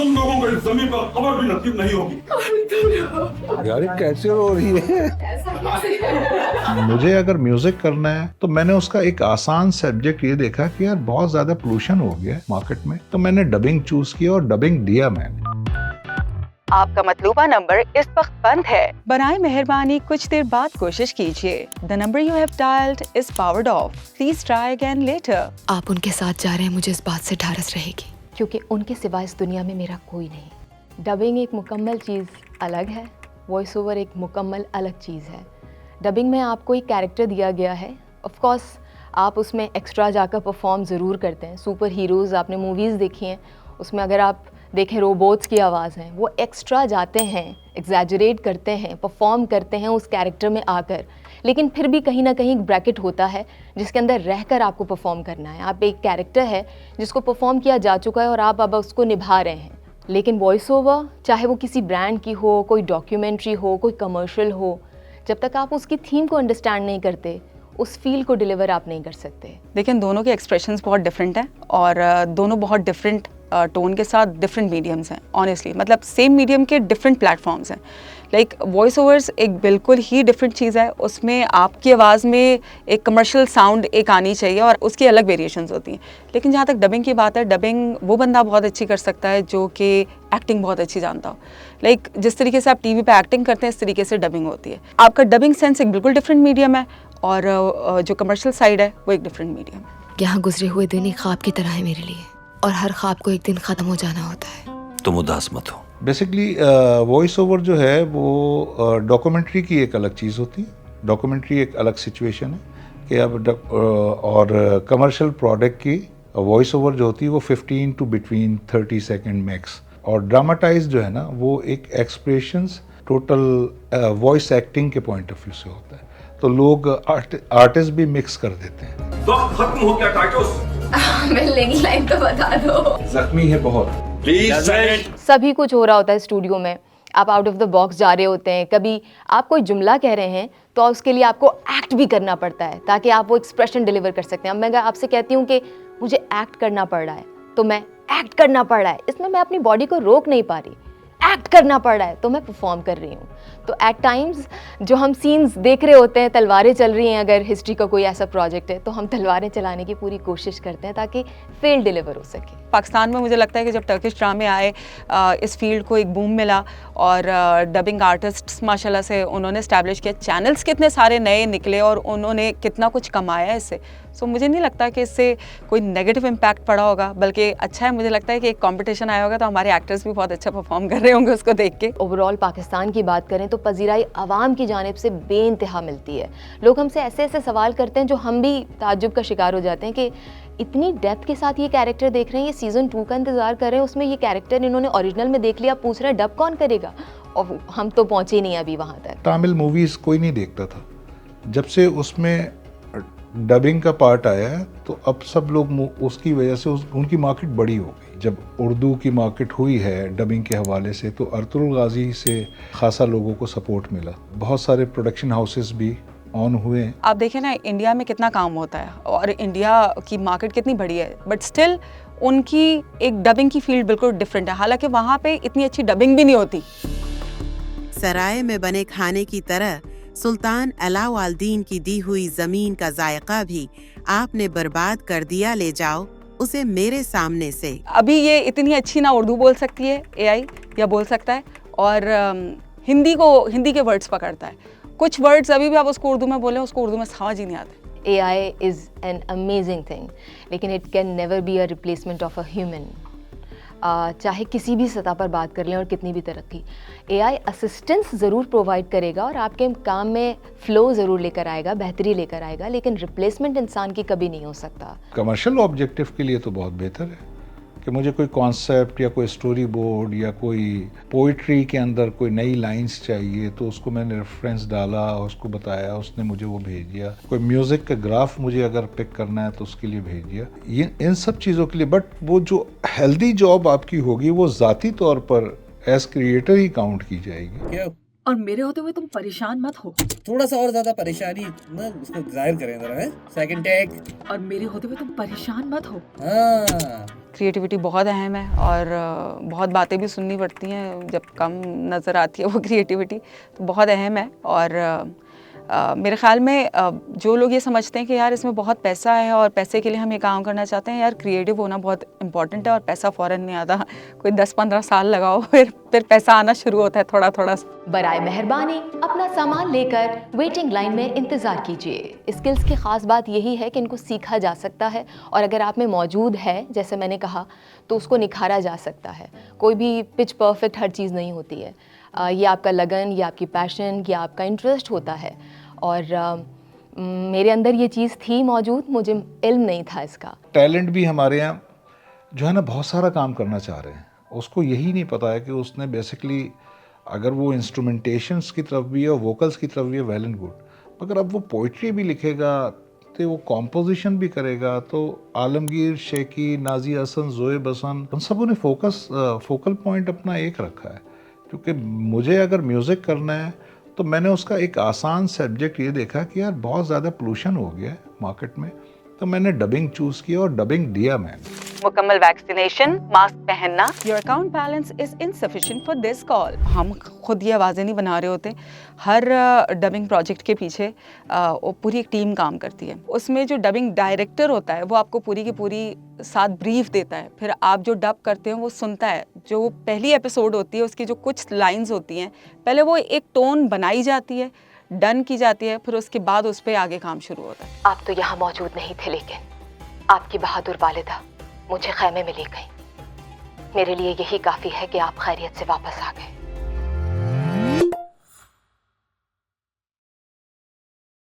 तुम लोगों को इस जमीन पर कब्र भी नसीब नहीं होगी। यार ये कैसे रो रही है? मुझे अगर म्यूजिक करना है तो मैंने उसका एक आसान सब्जेक्ट ये देखा कि यार बहुत ज्यादा पोल्यूशन हो गया है मार्केट में, तो मैंने डबिंग चूज किया और डबिंग दिया मैंने। आपका मतलूबा नंबर इस वक्त बंद है। बराए मेहरबानी कुछ देर बाद कोशिश कीजिए। The number you have dialled is powered of. Please try again later. आप उनके साथ जा रहे हैं, मुझे इस बात से ढारस रहेगी, क्योंकि उनके सिवा इस दुनिया में मेरा कोई नहीं। डबिंग एक मुकम्मल चीज़ अलग है, वॉइस ओवर एक मुकम्मल अलग चीज़ है। डबिंग में आपको एक कैरेक्टर दिया गया है, ऑफ कोर्स आप उसमें एक्स्ट्रा जाकर परफॉर्म ज़रूर करते हैं। सुपर हीरोज़ आपने मूवीज़ देखी हैं, उसमें अगर आप देखें रोबोट्स की आवाज़ हैं, वो एक्स्ट्रा जाते हैं, एग्जैजरेट करते हैं, परफॉर्म करते हैं उस कैरेक्टर में आकर, लेकिन फिर भी कहीं ना कहीं एक ब्रैकेट होता है जिसके अंदर रहकर आपको परफॉर्म करना है। आप एक कैरेक्टर है जिसको परफॉर्म किया जा चुका है और आप अब उसको निभा रहे हैं। लेकिन वॉइस ओवर, चाहे वो किसी ब्रांड की हो, कोई डॉक्यूमेंट्री हो, कोई कमर्शियल हो, जब तक आप उसकी थीम को अंडरस्टैंड नहीं करते, उस फील को डिलीवर आप नहीं कर सकते। लेकिन दोनों के एक्सप्रेशंस बहुत डिफरेंट हैं और दोनों बहुत डिफरेंट टोन के साथ डिफरेंट मीडियम्स हैं। ऑनेस्टली मतलब सेम मीडियम के डिफरेंट प्लेटफॉर्म्स हैं। लाइक वॉइस ओवर्स एक बिल्कुल ही डिफरेंट चीज़ है, उसमें आपकी आवाज़ में एक कमर्शियल साउंड एक आनी चाहिए और उसकी अलग वेरिएशंस होती हैं। लेकिन जहाँ तक डबिंग की बात है, डबिंग वो बंदा बहुत अच्छी कर सकता है जो कि एक्टिंग बहुत अच्छी जानता हो। लाइक जिस तरीके से आप टीवी पे एक्टिंग करते हैं, इस तरीके से डबिंग होती है। आपका डबिंग सेंस एक बिल्कुल डिफरेंट मीडियम है और जो कमर्शियल साइड है वो एक डिफरेंट मीडियम है। यहाँ गुजरे हुए दिन एक ख्वाब की तरह है मेरे लिए, और हर ख्वाब को एक दिन ख़त्म हो जाना होता है। तुम उदास मत हो। बेसिकली वॉइस ओवर जो है वो डॉक्यूमेंट्री की एक अलग चीज़ होती है। डॉक्यूमेंट्री एक अलग सिचुएशन है कि अब और कमर्शियल प्रोडक्ट की वॉइस ओवर जो होती है वो 15 टू बिटवीन 30 सेकेंड मैक्स, और ड्रामाटाइज जो है ना वो एक एक्सप्रेशंस टोटल वॉइस एक्टिंग के पॉइंट ऑफ व्यू से होता है। तो लोग आर्टिस्ट भी मिक्स कर देते हैं। वक्त खत्म हो गया टाइटस। मिलने लाइन तो बता दो। जख्मी है बहुत। प्लीज सभी कुछ हो रहा होता है स्टूडियो में, आप आउट ऑफ द बॉक्स जा रहे होते हैं। कभी आप कोई जुमला कह रहे हैं तो उसके लिए आपको एक्ट भी करना पड़ता है ताकि आप वो एक्सप्रेशन डिलीवर कर सकते हैं। अब मैं आपसे कहती हूँ कि मुझे एक्ट करना पड़ रहा है, तो मैं एक्ट करना पड़ रहा है, इसमें मैं अपनी बॉडी को रोक नहीं पा रही। एक्ट करना पड़ रहा है तो मैं परफॉर्म कर रही हूँ। तो एट टाइम्स जो हम सीन्स देख रहे होते हैं, तलवारें चल रही हैं, अगर हिस्ट्री का कोई ऐसा प्रोजेक्ट है तो हम तलवारें चलाने की पूरी कोशिश करते हैं ताकि फेल डिलीवर हो सके। पाकिस्तान में मुझे लगता है कि जब टर्किश ड्रामे आए, इस फील्ड को एक बूम मिला और डबिंग आर्टिस्ट्स माशाल्लाह से उन्होंने इस्टेब्लिश किया। चैनल्स कितने सारे नए निकले और उन्होंने कितना कुछ कमाया इससे। सो मुझे नहीं लगता कि इससे कोई नेगेटिव इम्पैक्ट पड़ा होगा, बल्कि अच्छा है। मुझे लगता है कि एक कंपटीशन आया होगा तो हमारे एक्टर्स भी बहुत अच्छा परफॉर्म कर रहे होंगे उसको देख के। ओवरऑल पाकिस्तान की बात करें तो पजीराई आवाम की जानिब से बेइंतहा मिलती है। लोग हमसे ऐसे ऐसे सवाल करते हैं जो हम भी ताज्जुब का शिकार हो जाते हैं कि इतनी डेप्थ के साथ ये कैरेक्टर देख रहे हैं, ये सीज़न 2 का इंतज़ार कर रहे हैं, उसमें ये कैरेक्टर इन्होंने ओरिजिनल में देख लिया, पूछ रहे हैं डब कौन करेगा, और हम तो पहुँचे ही नहीं अभी वहाँ तक। तमिल मूवीज़ कोई नहीं देखता था, जब से उसमें डबिंग का पार्ट आया है तो अब सब लोग उसकी वजह से उनकी मार्केट बड़ी हो गई। जब उर्दू की मार्केट हुई है डबिंग के हवाले से तो अर्तुगरुल गाजी से खासा लोगों को सपोर्ट मिला। बहुत सारे प्रोडक्शन हाउसेस भी ऑन हुए। आप देखें ना इंडिया में कितना काम होता है और इंडिया की मार्केट कितनी बड़ी है, बट स्टिल उनकी एक डबिंग की फील्ड बिल्कुल डिफरेंट है। हालांकि वहाँ पे इतनी अच्छी डबिंग भी नहीं होती। सराय में बने खाने की तरह सुल्तान अलाउद्दीन की दी हुई जमीन का जायका भी आपने बर्बाद कर दिया। ले जाओ उसे मेरे सामने से। अभी ये इतनी अच्छी ना उर्दू बोल सकती है एआई, या बोल सकता है, और हिंदी के वर्ड्स पकड़ता है। कुछ वर्ड्स अभी भी आप उसको उर्दू में बोलें, उसको उर्दू में समझ ही नहीं आते। AI is an amazing thing, लेकिन it can never be a replacement of a human। चाहे किसी भी सतह पर बात कर लें और कितनी भी तरक्की, AI असिस्टेंस ज़रूर प्रोवाइड करेगा और आपके काम में फ़्लो ज़रूर लेकर आएगा, बेहतरी लेकर आएगा, लेकिन रिप्लेसमेंट इंसान की कभी नहीं हो सकता। कमर्शियल ऑब्जेक्टिव के लिए तो बहुत बेहतर है कि मुझे कोई कॉन्सेप्ट या कोई स्टोरी बोर्ड या कोई पोइट्री के अंदर कोई नई लाइंस चाहिए तो उसको मैंने रेफरेंस डाला, उसको बताया, उसने मुझे वो भेज दिया। कोई म्यूज़िक का ग्राफ मुझे अगर पिक करना है तो उसके लिए भेज दिया। ये इन सब चीज़ों के लिए। बट वो जो हेल्दी जॉब आपकी होगी वो ज़ाती तौर पर एज क्रिएटर ही काउंट की जाएगी। क्या और मेरे होते हुए तुम परेशान मत हो। थोड़ा सा और ज्यादा परेशानी ना उसको जाहिर करें जरा है। Second take. और मेरे होते हुए तुम परेशान मत हो। हाँ क्रिएटिविटी बहुत अहम है और बहुत बातें भी सुननी पड़ती हैं जब कम नज़र आती है वो क्रिएटिविटी, तो बहुत अहम है। और मेरे ख्याल में जो लोग ये समझते हैं कि यार इसमें बहुत पैसा है और पैसे के लिए हम ये काम करना चाहते हैं, यार क्रिएटिव होना बहुत इंपॉर्टेंट है और पैसा फ़ौरन नहीं आता, कोई 10-15 साल लगाओ फिर पैसा आना शुरू होता है थोड़ा थोड़ा। बराए मेहरबानी अपना सामान लेकर वेटिंग लाइन में इंतज़ार कीजिए। स्किल्स की ख़ास बात यही है कि इनको सीखा जा सकता है और अगर आप में मौजूद है, जैसे मैंने कहा, तो उसको निखारा जा सकता है। कोई भी पिच परफेक्ट हर चीज़ नहीं होती है। ये आपका लगन, ये आपकी पैशन, ये आपका इंटरेस्ट होता है। और मेरे अंदर ये चीज़ थी मौजूद, मुझे इल्म नहीं था इसका। टैलेंट भी हमारे यहाँ जो है ना बहुत सारा काम करना चाह रहे हैं, उसको यही नहीं पता है कि उसने बेसिकली अगर वो इंस्ट्रूमेंटेशंस की तरफ भी है और वोकल्स की तरफ भी है, वेल एंड गुड, मगर अब वो पोइट्री भी लिखेगा तो वो कॉम्पोजिशन भी करेगा, तो आलमगीर, शेखी, नाजी हसन, ज़ोएब हसन, उन सबों ने फोकल पॉइंट अपना एक रखा है। क्योंकि मुझे अगर म्यूज़िक करना है तो मैंने उसका एक आसान सब्जेक्ट ये देखा कि यार बहुत ज़्यादा पोल्यूशन हो गया है मार्केट में, तो मैंने डबिंग चूज़ किया और डबिंग दिया मैंने। मुकम्मल वैक्सीनेशन, मास्क पहनना, your account balance is insufficient for this call. हम खुद ये आवाज़ें नहीं बना रहे होते, हर डबिंग प्रोजेक्ट के पीछे पूरी एक टीम काम करती है। उसमें जो डबिंग डायरेक्टर होता है वो आपको पूरी की पूरी साथ ब्रीफ देता है, फिर आप जो डब करते हो वो सुनता है। जो पहली एपिसोड होती है उसकी जो कुछ लाइंस होती हैं, पहले वो एक टोन बनाई जाती है, डन की जाती है, फिर उसके बाद उस पर आगे काम शुरू होता है। आप तो यहाँ मौजूद नहीं थे, लेकिन आपकी बहादुर वालिदा मुझे खैमे में ले गई। मेरे लिए यही काफ़ी है कि आप खैरियत से वापस आ गए।